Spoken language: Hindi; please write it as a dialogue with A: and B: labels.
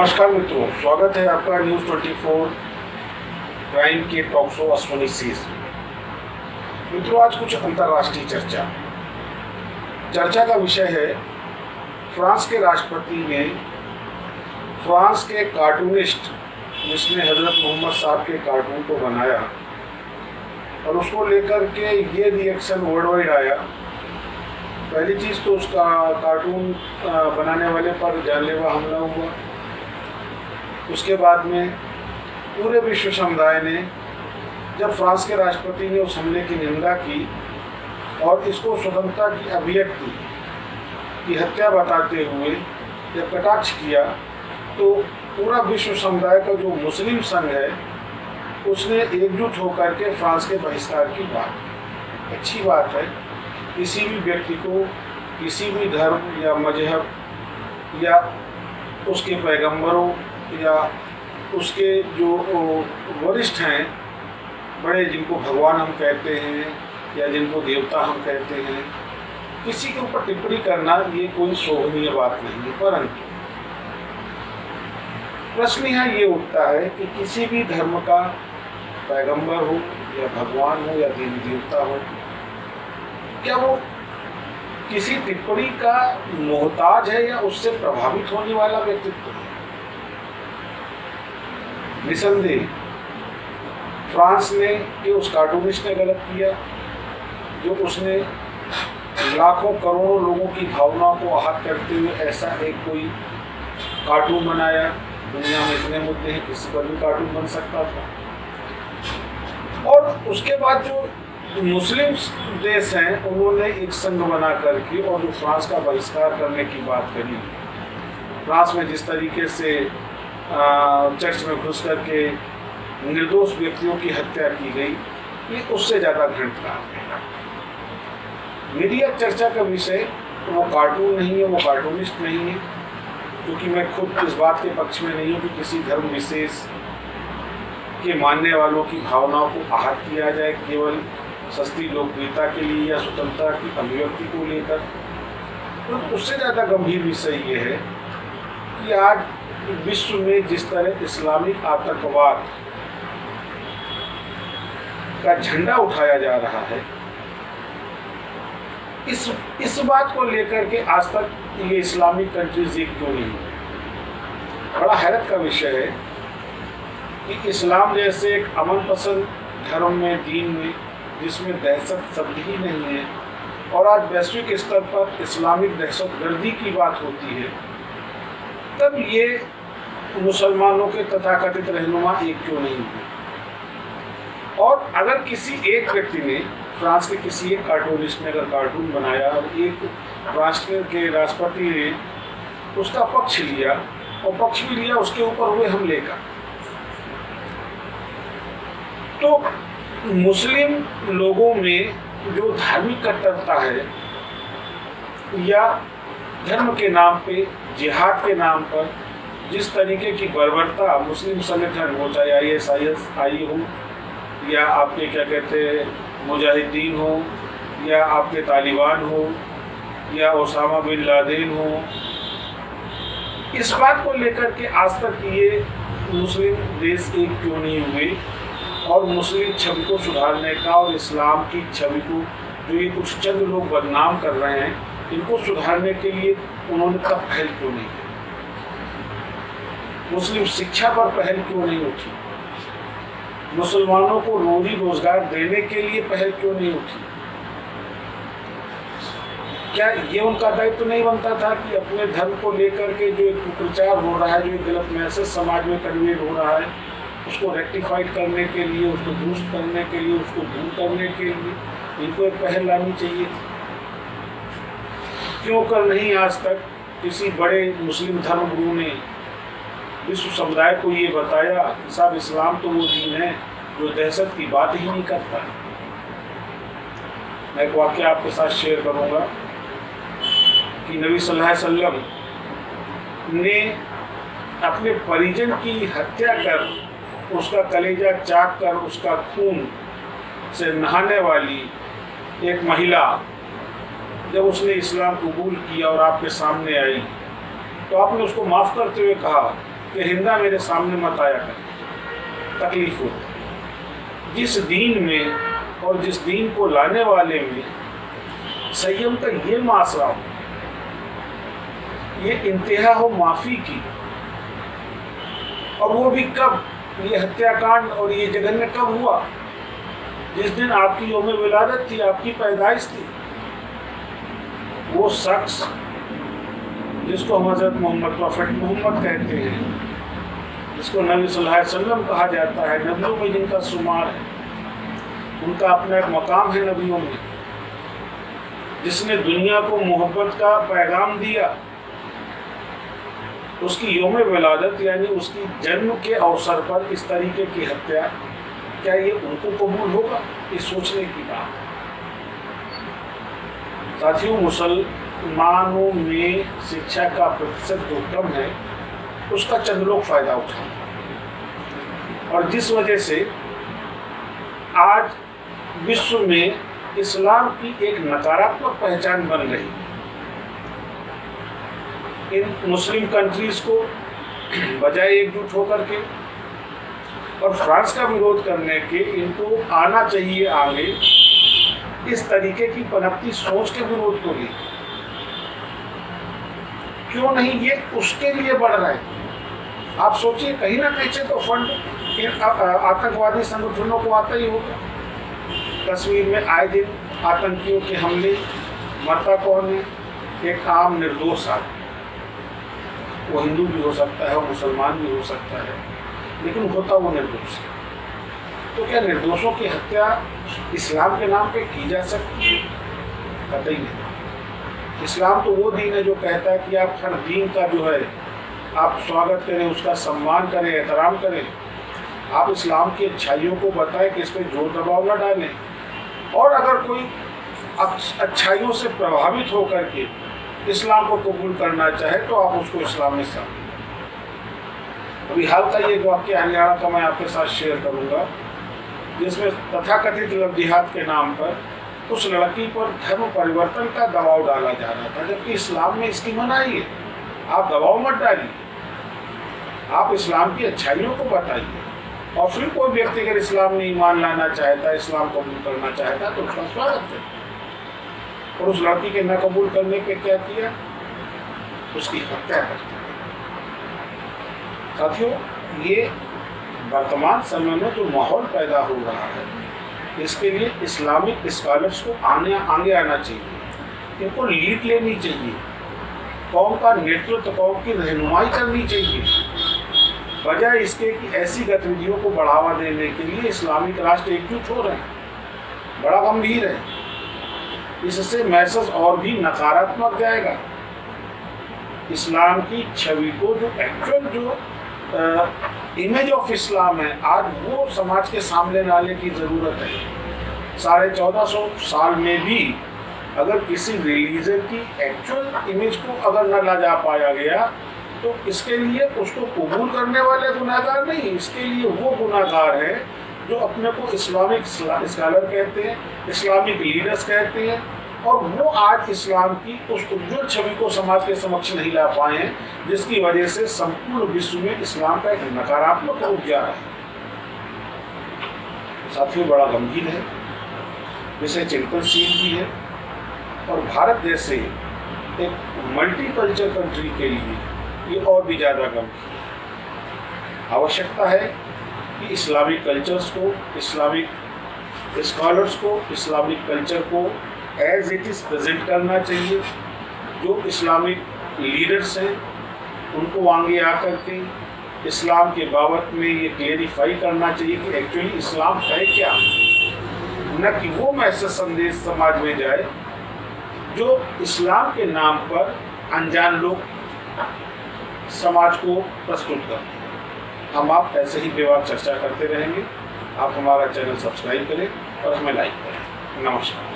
A: नमस्कार मित्रों, स्वागत है आपका न्यूज़ 24 क्राइम के टॉक शो अश्वनी सीरीज में। मित्रों, आज कुछ अंतर्राष्ट्रीय चर्चा का विषय है। फ्रांस के राष्ट्रपति ने फ्रांस के कार्टूनिस्ट जिसने हजरत मोहम्मद साहब के कार्टून को बनाया और उसको लेकर के ये रिएक्शन वर्ल्ड वाइड आया। पहली चीज़ तो उसका कार्टून बनाने वाले पर जानलेवा हमला हुआ। उसके बाद में पूरे विश्व समुदाय ने, जब फ्रांस के राष्ट्रपति ने उस हमले की निंदा की और इसको स्वतंत्रता की अभिव्यक्ति की हत्या बताते हुए जब कटाक्ष किया, तो पूरा विश्व समुदाय का जो मुस्लिम संघ है उसने एकजुट होकर के फ्रांस के बहिष्कार की बात की। अच्छी बात है, किसी भी व्यक्ति को किसी भी धर्म या मजहब या उसके पैगंबरों या उसके जो वरिष्ठ हैं, बड़े जिनको भगवान हम कहते हैं या जिनको देवता हम कहते हैं, किसी के ऊपर टिप्पणी करना ये कोई शोभनीय बात नहीं है। परंतु प्रश्न यहाँ ये उठता है कि किसी भी धर्म का पैगंबर हो या भगवान हो या देवी देवता हो, क्या वो किसी टिप्पणी का मोहताज है या उससे प्रभावित होने वाला व्यक्तित्व है? निसंदेह फ्रांस ने कि उस कार्टूनिस्ट ने गलत किया, जो उसने लाखों करोड़ों लोगों की भावनाओं को आहत करते हुए ऐसा एक कोई कार्टून बनाया। दुनिया में इतने मुद्दे हैं, किसी पर भी कार्टून बन सकता था। और उसके बाद जो मुस्लिम देश हैं उन्होंने एक संघ बना करके और जो फ्रांस का बहिष्कार करने की बात करी। फ्रांस में जिस तरीके से चर्च में घुस करके निर्दोष व्यक्तियों की हत्या की गई, ये उससे ज़्यादा घृणित है। मीडिया चर्चा का विषय वो कार्टून नहीं है, वो कार्टूनिस्ट नहीं है, क्योंकि मैं खुद इस बात के पक्ष में नहीं हूँ कि किसी धर्म विशेष के मानने वालों की भावनाओं को आहत किया जाए केवल सस्ती लोकप्रियता के लिए या स्वतंत्रता की अभिव्यक्ति को लेकर। तो उससे ज़्यादा गंभीर विषय ये है कि आज विश्व में जिस तरह इस्लामिक आतंकवाद का झंडा उठाया जा रहा है, इस बात को लेकर के आज तक ये इस्लामिक कंट्रीज एक क्यों नहीं है। बड़ा हैरत का विषय है कि इस्लाम जैसे एक अमन पसंद धर्म में, दीन में, जिसमें दहशत शब्द ही नहीं है, और आज वैश्विक स्तर पर इस्लामिक दहशतगर्दी की बात होती है, तब ये मुसलमानों के तथाकथित रहनुमा एक क्यों नहीं हुए। और अगर किसी एक व्यक्ति ने, फ्रांस के किसी एक कार्टूनिस्ट ने अगर कार्टून बनाया और एक राष्ट्र के राष्ट्रपति ने उसका पक्ष लिया और पक्ष भी लिया उसके ऊपर हुए हमले का, तो मुस्लिम लोगों में जो धार्मिक कट्टरता है या धर्म के नाम पे, जिहाद के नाम पर जिस तरीके की बर्बरता मुस्लिम संगठन हो, चाहे ISIS हो या आपके क्या कहते हैं मुजाहिदीन हो या आपके तालिबान हो या ओसामा बिन लादेन हो, इस बात को लेकर के आज तक ये मुस्लिम देश एक क्यों नहीं हुए और मुस्लिम छवि को सुधारने का और इस्लाम की छवि को जो ये कुछ चंद लोग बदनाम कर रहे हैं, इनको सुधारने के लिए उन्होंने तब पहल क्यों नहीं की? मुस्लिम शिक्षा पर पहल क्यों नहीं उठी? मुसलमानों को रोजी रोजगार देने के लिए पहल क्यों नहीं उठी? क्या ये उनका दायित्व तो नहीं बनता था कि अपने धर्म को लेकर के जो एक प्रचार हो रहा है, जो एक गलत मैसेज समाज में कन्वे हो रहा है, उसको रेक्टिफाइड करने के लिए, उसको दुरुस्त करने के लिए, उसको दूर करने के लिए इनको एक पहल लानी चाहिए? क्यों कर नहीं आज तक किसी बड़े मुस्लिम धर्मगुरु ने विश्व समुदाय को ये बताया कि साहब इस्लाम तो वो दीन है जो दहशत की बात ही नहीं करता। मैं एक वाक़या आपके साथ शेयर करूंगा कि नबी सल्लल्लाहु अलैहि वसल्लम ने अपने परिजन की हत्या कर, उसका कलेजा चाक कर, उसका खून से नहाने वाली एक महिला जब उसने इस्लाम कबूल किया और आपके सामने आई, तो आपने उसको माफ़ करते हुए कहा कि हिंदा मेरे सामने मत आया कर, तकलीफ होती। जिस दीन में और जिस दीन को लाने वाले में संयम का ये मासरा हो, ये इंतहा हो माफ़ी की, और वो भी कब, ये हत्याकांड और ये जघन्य कब हुआ? जिस दिन आपकी यौम विलादत थी, आपकी पैदाइश थी। वो शख्स जिसको हम हज़रत मोहम्मद, प्रॉफेट मोहम्मद कहते हैं, जिसको नबी सल्लल्लाहु अलैहि वसल्लम कहा जाता है, नबियों में जिनका शुमार है, उनका अपना एक मकाम है नबियों में, जिसने दुनिया को मोहब्बत का पैगाम दिया, उसकी यौम विलादत यानी उसकी जन्म के अवसर पर इस तरीके की हत्या, क्या ये उनको कबूल होगा? ये सोचने की बात। साथियों, मुसलमानों में शिक्षा का प्रतिशत जो कम है, उसका चंद लोग फायदा उठाते हैं, और जिस वजह से आज विश्व में इस्लाम की एक नकारात्मक पहचान बन रही है। इन मुस्लिम कंट्रीज़ को बजाय एकजुट होकर के और फ्रांस का विरोध करने के, इनको आना चाहिए आगे इस तरीके की पनपती सोच के विरोध को लिए। क्यों नहीं ये उसके लिए बढ़ रहा है? आप सोचिए, कहीं ना कहीं से तो फंड इन आतंकवादी संगठनों को आता ही होगा। कश्मीर में आए दिन आतंकियों के हमले, मरता कौन है? एक आम निर्दोष आदमी। वो हिंदू भी हो सकता है और मुसलमान भी हो सकता है, लेकिन होता वो निर्दोष है। तो क्या निर्दोषों की हत्या इस्लाम के नाम पे की जा सकती है? कतई नहीं। इस्लाम तो वो दीन है जो कहता है कि आप हर दीन का जो है आप स्वागत करें, उसका सम्मान करें, एहतराम करें। आप इस्लाम की अच्छाइयों को बताएं कि इस पर जोर दबाव न डालें, और अगर कोई अच्छाइयों से प्रभावित होकर के इस्लाम को कबूल करना चाहे तो आप उसको इस्लाम में शामिल। अभी हाल का ये वाक़या हरियाणा का मैं आपके साथ शेयर करूंगा, जिसमें तथाकथित लव जिहाद के नाम पर उस लड़की पर धर्म परिवर्तन का दबाव डाला जा रहा था, जबकि इस्लाम में इसकी मनाही है। आप दबाव मत डालिए, आप इस्लाम की अच्छाइयों को बताइए, और फिर कोई व्यक्ति अगर इस्लाम में ईमान लाना चाहता है, इस्लाम कबूल करना चाहता है, तो उसका स्वागत है। और उस लड़की के न कबूल करने पे क्या किया? उसकी हत्या कर दी। साथियों, ये वर्तमान समय में जो माहौल पैदा हो रहा है, इसके लिए इस्लामिक स्कॉलर्स को आगे आना चाहिए, इनको लीड लेनी चाहिए, कौम का नेतृत्व, कौम की रहनुमाई करनी चाहिए, बजाय इसके कि ऐसी गतिविधियों को बढ़ावा देने के लिए इस्लामिक राष्ट्र एकजुट हो रहे हैं। बड़ा गंभीर है। इससे मैसेज और भी नकारात्मक जाएगा। इस्लाम की छवि को, जो एक्चुअल जो इमेज ऑफ इस्लाम है, आज वो समाज के सामने लाने की ज़रूरत है। 1450 साल में भी अगर किसी रिलीजन की एक्चुअल इमेज को अगर न ला जा पाया गया, तो इसके लिए उसको कबूल करने वाले गुनाहगार नहीं, इसके लिए वो गुनाहगार है जो अपने को इस्लामिक स्कॉलर कहते हैं, इस्लामिक लीडर्स कहते हैं, और वो आज इस्लाम की उस उज्ज्वल छवि को समाज के समक्ष नहीं ला पाए हैं, जिसकी वजह से संपूर्ण विश्व में इस्लाम का एक नकारात्मक रूप जा रहा है। साथियों, बड़ा गंभीर है, विषय चिंतनशील भी है, और भारत जैसे एक मल्टीकल्चर कंट्री के लिए ये और भी ज़्यादा गंभीर है। आवश्यकता है कि इस्लामिक कल्चर्स को, इस्लामिक स्कॉलर्स को, इस्लामिक कल्चर को एज इट इज़ प्रेजेंट करना चाहिए। जो इस्लामिक लीडर्स हैं उनको आगे आकर के इस्लाम के बाबत में ये क्लेरिफाई करना चाहिए कि एक्चुअली इस्लाम है क्या, न कि वो मैसेज संदेश समाज में जाए जो इस्लाम के नाम पर अनजान लोग समाज को प्रस्तुत करते हैं। हम आप ऐसे ही बेवाक चर्चा करते रहेंगे। आप हमारा चैनल सब्सक्राइब करें और हमें लाइक करें। नमस्कार।